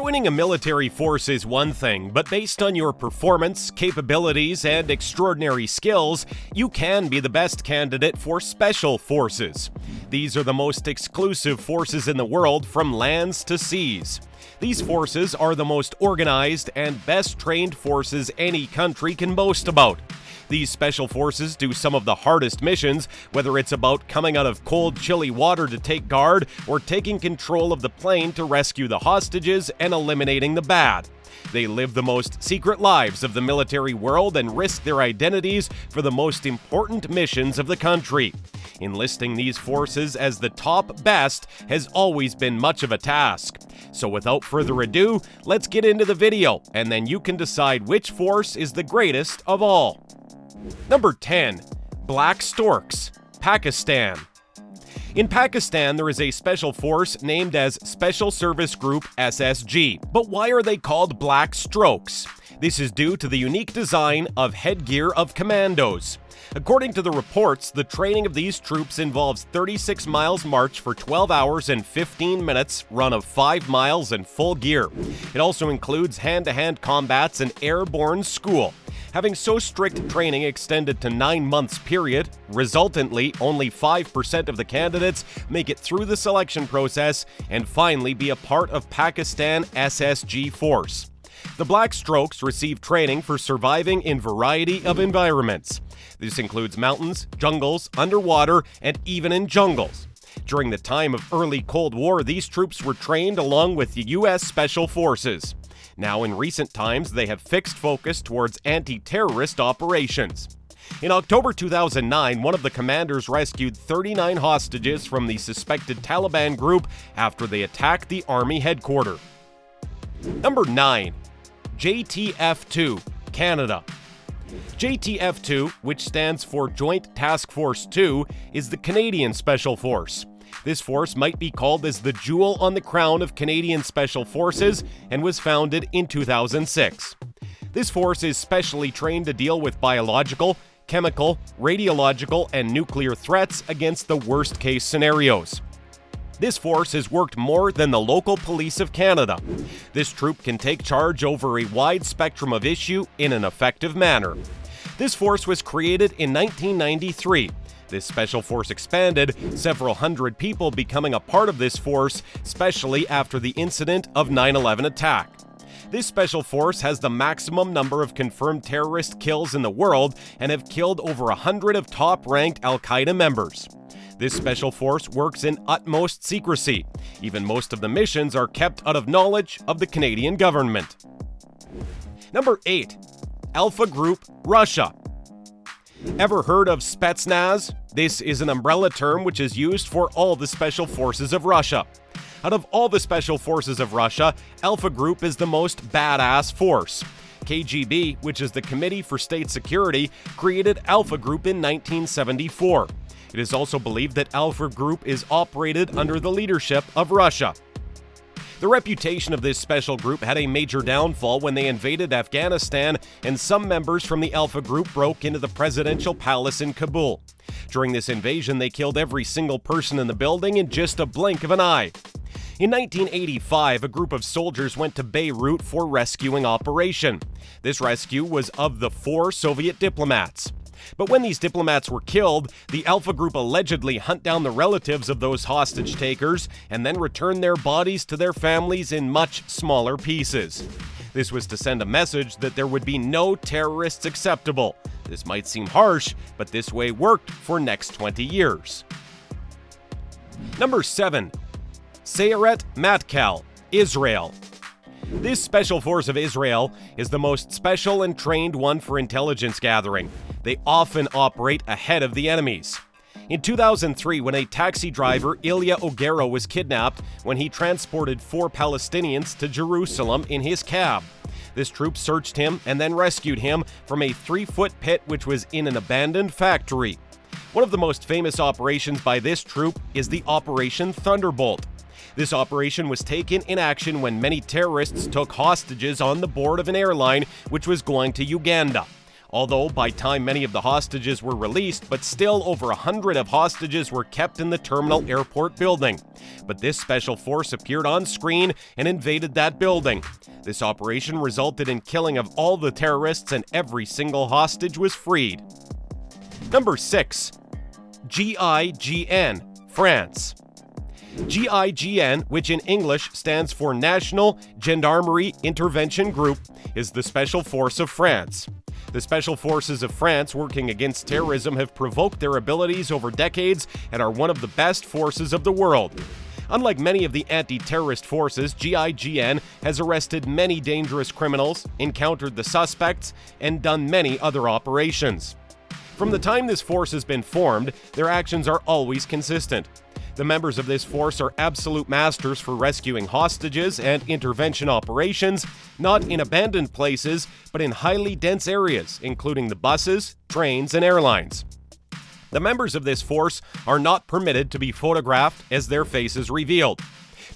Joining a military force is one thing, but based on your performance, capabilities, and extraordinary skills, you can be the best candidate for special forces. These are the most exclusive forces in the world, from lands to seas. These forces are the most organized and best trained forces any country can boast about. These special forces do some of the hardest missions, whether it's about coming out of cold, chilly water to take guard or taking control of the plane to rescue the hostages and eliminating the bad. They live the most secret lives of the military world and risk their identities for the most important missions of the country. Enlisting these forces as the top best has always been much of a task. So without further ado, let's get into the video, and then you can decide which force is the greatest of all. Number 10. Black Storks, Pakistan. In Pakistan, there is a special force named as Special Service Group SSG. But why are they called Black Strokes? This is due to the unique design of headgear of commandos. According to the reports, the training of these troops involves 36 miles march for 12 hours and 15 minutes, run of 5 miles in full gear. It also includes hand-to-hand combats and airborne school. Having so strict training extended to 9 months period, resultantly only 5% of the candidates make it through the selection process and finally be a part of Pakistan SSG force. The Black Strokes receive training for surviving in variety of environments. This includes mountains, jungles, underwater, and even in jungles. During the time of early Cold War, these troops were trained along with the U.S. Special Forces. Now, in recent times, they have fixed focus towards anti-terrorist operations. In October 2009, one of the commanders rescued 39 hostages from the suspected Taliban group after they attacked the Army headquarters. Number 9. JTF-2, Canada. JTF-2, which stands for Joint Task Force 2, is the Canadian Special Force. This force might be called as the jewel on the crown of Canadian Special Forces and was founded in 2006. This force is specially trained to deal with biological, chemical, radiological, and nuclear threats against the worst-case scenarios. This force has worked more than the local police of Canada. This troop can take charge over a wide spectrum of issue in an effective manner. This force was created in 1993. This special force expanded, several hundred people becoming a part of this force, especially after the incident of 9/11 attack. This special force has the maximum number of confirmed terrorist kills in the world and have killed over 100 of top-ranked Al-Qaeda members. This special force works in utmost secrecy. Even most of the missions are kept out of knowledge of the Canadian government. Number 8. Alpha Group, Russia. Ever heard of Spetsnaz? This is an umbrella term which is used for all the special forces of Russia. Out of all the special forces of Russia, Alpha Group is the most badass force. KGB, which is the Committee for State Security, created Alpha Group in 1974. It is also believed that Alpha Group is operated under the leadership of Russia. The reputation of this special group had a major downfall when they invaded Afghanistan, and some members from the Alpha Group broke into the presidential palace in Kabul. During this invasion, they killed every single person in the building in just a blink of an eye. In 1985, a group of soldiers went to Beirut for rescuing operation. This rescue was of the 4 Soviet diplomats. But when these diplomats were killed, the Alpha Group allegedly hunt down the relatives of those hostage takers and then return their bodies to their families in much smaller pieces. This was to send a message that there would be no terrorists acceptable. This might seem harsh, but this way worked for next 20 years. Number 7. SAYERET MATKAL, Israel. This special force of Israel is the most special and trained one for intelligence gathering. They often operate ahead of the enemies. In 2003, when a taxi driver, Ilya Ogero, was kidnapped when he transported 4 Palestinians to Jerusalem in his cab. This troop searched him and then rescued him from a 3-foot pit which was in an abandoned factory. One of the most famous operations by this troop is the Operation Thunderbolt. This operation was taken in action when many terrorists took hostages on the board of an airline which was going to Uganda. Although by time many of the hostages were released, but still over 100 of hostages were kept in the terminal airport building. But this special force appeared on screen and invaded that building. This operation resulted in killing of all the terrorists and every single hostage was freed. Number 6. GIGN, France. GIGN, which in English stands for National Gendarmerie Intervention Group, is the special force of France. The Special Forces of France working against terrorism have provoked their abilities over decades and are one of the best forces of the world. Unlike many of the anti-terrorist forces, GIGN has arrested many dangerous criminals, encountered the suspects, and done many other operations. From the time this force has been formed, their actions are always consistent. The members of this force are absolute masters for rescuing hostages and intervention operations, not in abandoned places, but in highly dense areas, including the buses, trains, and airlines. The members of this force are not permitted to be photographed as their faces revealed.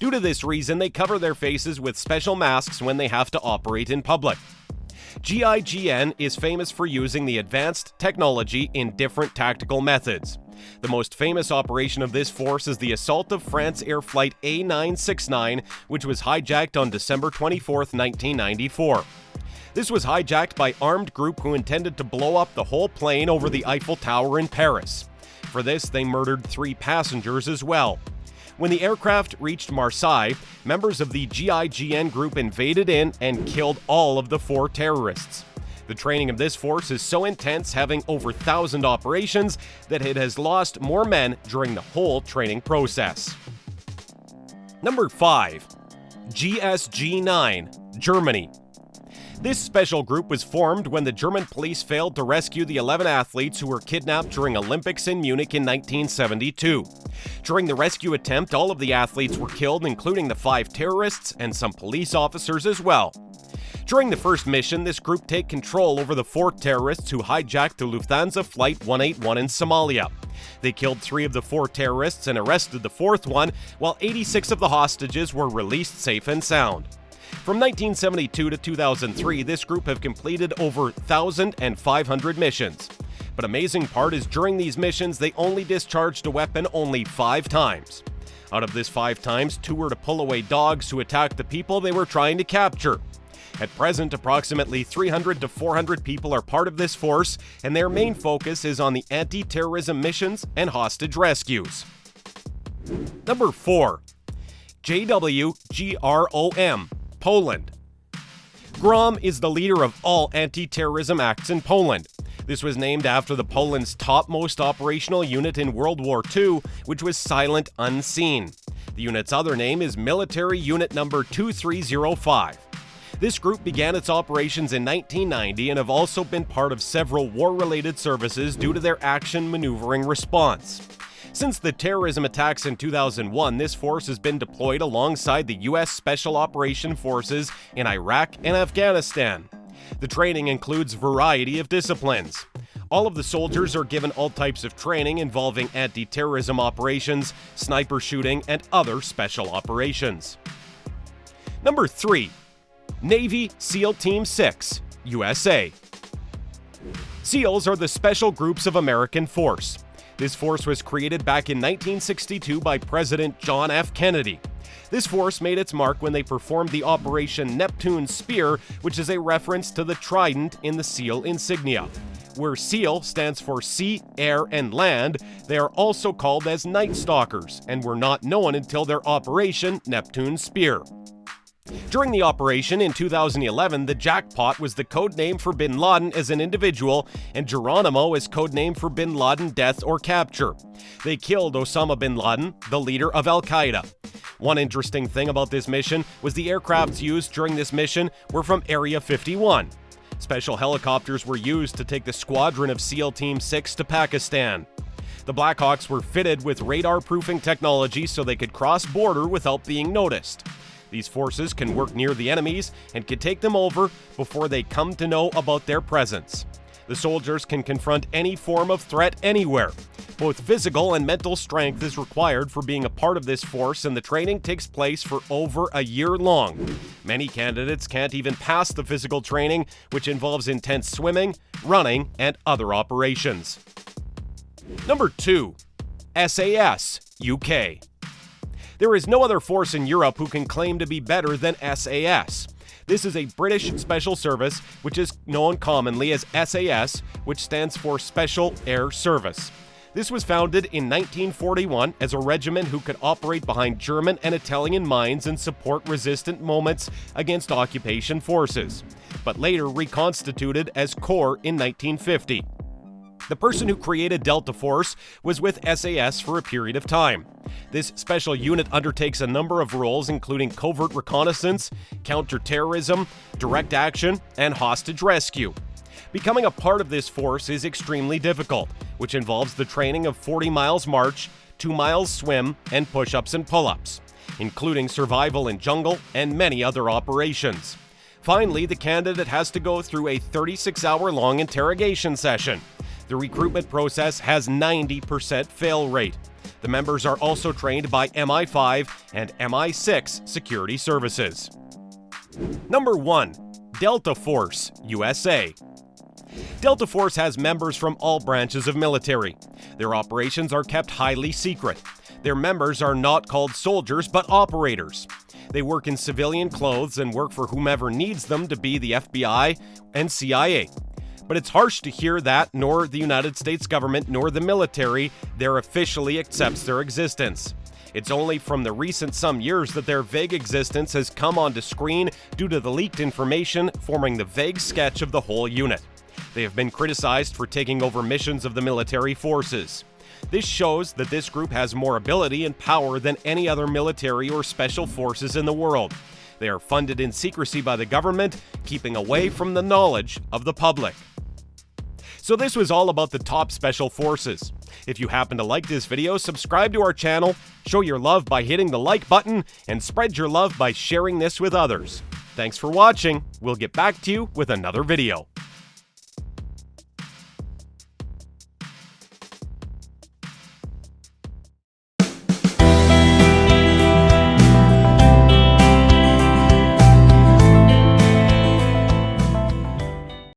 Due to this reason, they cover their faces with special masks when they have to operate in public. GIGN is famous for using the advanced technology in different tactical methods. The most famous operation of this force is the assault of France Air Flight A969, which was hijacked on December 24, 1994. This was hijacked by an armed group who intended to blow up the whole plane over the Eiffel Tower in Paris. For this, they murdered 3 passengers as well. When the aircraft reached Marseille, members of the GIGN group invaded in and killed all of the 4 terrorists. The training of this force is so intense, having over 1,000 operations, that it has lost more men during the whole training process. Number 5. GSG-9, Germany. This special group was formed when the German police failed to rescue the 11 athletes who were kidnapped during Olympics in Munich in 1972. During the rescue attempt, all of the athletes were killed, including the 5 terrorists and some police officers as well. During the first mission, this group take control over the 4 terrorists who hijacked the Lufthansa Flight 181 in Somalia. They killed 3 of the 4 terrorists and arrested the 4th one, while 86 of the hostages were released safe and sound. From 1972 to 2003, this group have completed over 1,500 missions. But amazing part is during these missions, they only discharged a weapon only 5 times. Out of this 5 times, 2 were to pull away dogs who attacked the people they were trying to capture. At present, approximately 300 to 400 people are part of this force, and their main focus is on the anti-terrorism missions and hostage rescues. Number 4. GROM, Poland. GROM is the leader of all anti-terrorism acts in Poland. This was named after the Poland's topmost operational unit in World War II, which was Silent Unseen. The unit's other name is Military Unit Number 2305. This group began its operations in 1990 and have also been part of several war-related services due to their action maneuvering response. Since the terrorism attacks in 2001, this force has been deployed alongside the U.S. Special Operation Forces in Iraq and Afghanistan. The training includes a variety of disciplines. All of the soldiers are given all types of training involving anti-terrorism operations, sniper shooting, and other special operations. Number 3. Navy SEAL Team 6, USA. SEALs are the special groups of American force. This force was created back in 1962 by President John F. Kennedy. This force made its mark when they performed the Operation Neptune Spear, which is a reference to the trident in the SEAL insignia. Where SEAL stands for Sea, Air, and Land, they are also called as Night Stalkers and were not known until their Operation Neptune Spear. During the operation in 2011, the Jackpot was the code name for bin Laden as an individual, and Geronimo is code name for bin Laden death or capture. They killed Osama bin Laden, the leader of Al-Qaeda. One interesting thing about this mission was the aircrafts used during this mission were from Area 51. Special helicopters were used to take the squadron of SEAL Team 6 to Pakistan. The Blackhawks were fitted with radar-proofing technology so they could cross border without being noticed. These forces can work near the enemies and can take them over before they come to know about their presence. The soldiers can confront any form of threat anywhere. Both physical and mental strength is required for being a part of this force, and the training takes place for over a year long. Many candidates can't even pass the physical training, which involves intense swimming, running, and other operations. Number 2. SAS, UK. There is no other force in Europe who can claim to be better than SAS. This is a British special service, which is known commonly as SAS, which stands for Special Air Service. This was founded in 1941 as a regiment who could operate behind German and Italian mines and support resistant movements against occupation forces, but later reconstituted as Corps in 1950. The person who created Delta Force was with SAS for a period of time. This special unit undertakes a number of roles, including covert reconnaissance, counterterrorism, direct action, and hostage rescue. Becoming a part of this force is extremely difficult, which involves the training of 40 miles march, 2 miles swim, and push-ups and pull-ups, including survival in jungle and many other operations. Finally, the candidate has to go through a 36-hour-long interrogation session. The recruitment process has 90% fail rate. The members are also trained by MI5 and MI6 security services. Number 1. Delta Force, USA. Delta Force has members from all branches of military. Their operations are kept highly secret. Their members are not called soldiers, but operators. They work in civilian clothes and work for whomever needs them to be the FBI and CIA. But it's harsh to hear that nor the United States government nor the military there officially accepts their existence. It's only from the recent some years that their vague existence has come onto screen due to the leaked information forming the vague sketch of the whole unit. They have been criticized for taking over missions of the military forces. This shows that this group has more ability and power than any other military or special forces in the world. They are funded in secrecy by the government, keeping away from the knowledge of the public. So this was all about the top special forces. If you happen to like this video, subscribe to our channel, show your love by hitting the like button, and spread your love by sharing this with others. Thanks for watching. We'll get back to you with another video.